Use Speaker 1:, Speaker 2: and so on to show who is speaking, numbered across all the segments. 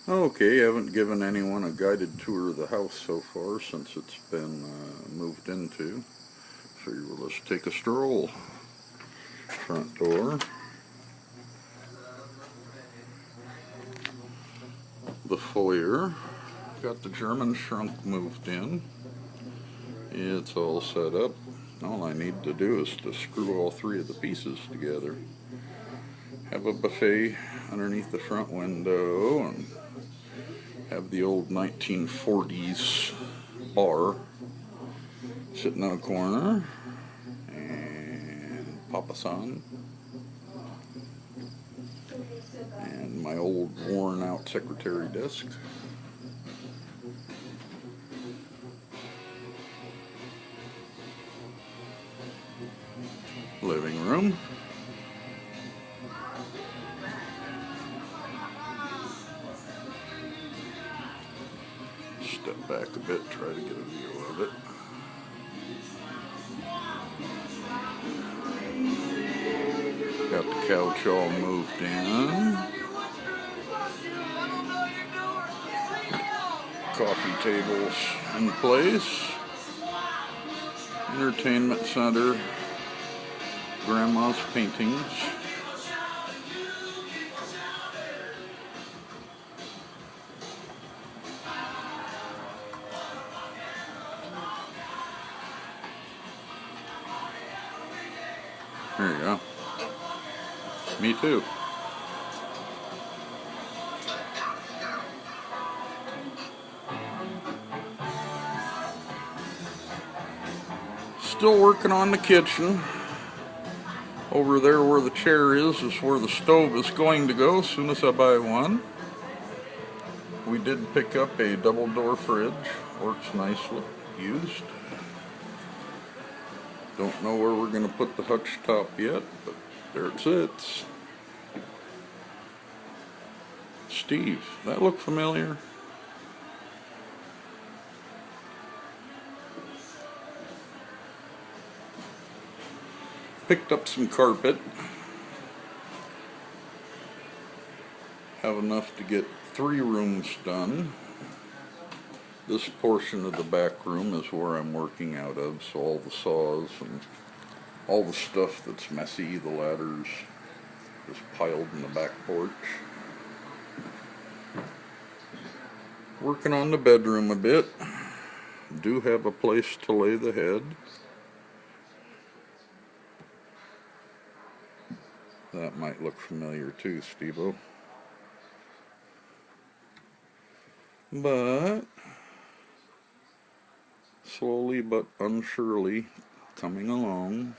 Speaker 1: Okay, I haven't given anyone a guided tour of the house so far since it's been moved into. Figure we'll just take a stroll. Front door. The foyer. Got the German shrunk moved in. It's all set up. All I need to do is to screw all three of the pieces together. Have a buffet underneath the front window and have the old 1940s bar sitting in a corner, and Papa San, and my old worn out secretary desk. Living room. Step back a bit, try to get a view of it. Got the couch all moved in. Coffee tables in place. Entertainment center. Grandma's paintings. There you go. Me too. Still working on the kitchen. Over there where the chair is where the stove is going to go as soon as I buy one. We did pick up a double door fridge. Works nicely. Used. Don't know where we're going to put the hutch top yet, but there it sits. Steve, that look familiar? Picked up some carpet. Have enough to get 3 rooms done. This portion of the back room is where I'm working out of, so all the saws and all the stuff that's messy, the ladders, is piled in the back porch. Working on the bedroom a bit. Do have a place to lay the head. That might look familiar too, Steve-o. But slowly but unsurely coming along.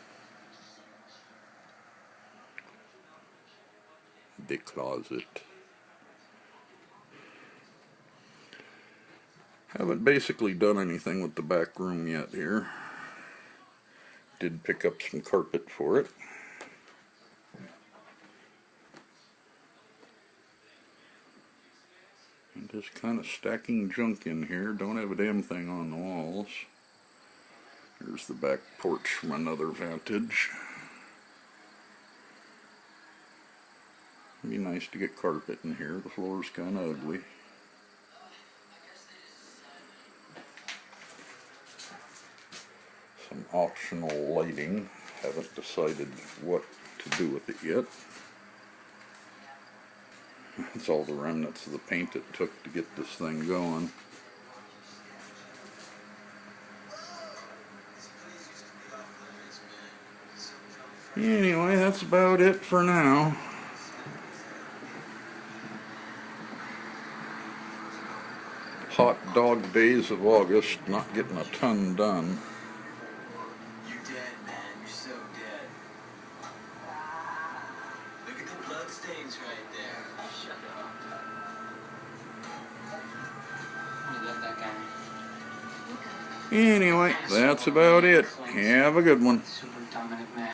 Speaker 1: The closet. Haven't basically done anything with the back room yet here. Did pick up some carpet for it. And just kind of stacking junk in here. Don't have a damn thing on the walls. Here's the back porch from another vantage. It'd be nice to get carpet in here. The floor's kind of ugly. Some optional lighting. Haven't decided what to do with it yet. It's all the remnants of the paint it took to get this thing going. Anyway, that's about it for now. Hot dog days of August, not getting a ton done.
Speaker 2: You're dead, man. You're so dead. Look at the blood stains right there. Shut up. You left that guy.
Speaker 1: Anyway, that's about it. Have a good one.
Speaker 2: Super dominant man.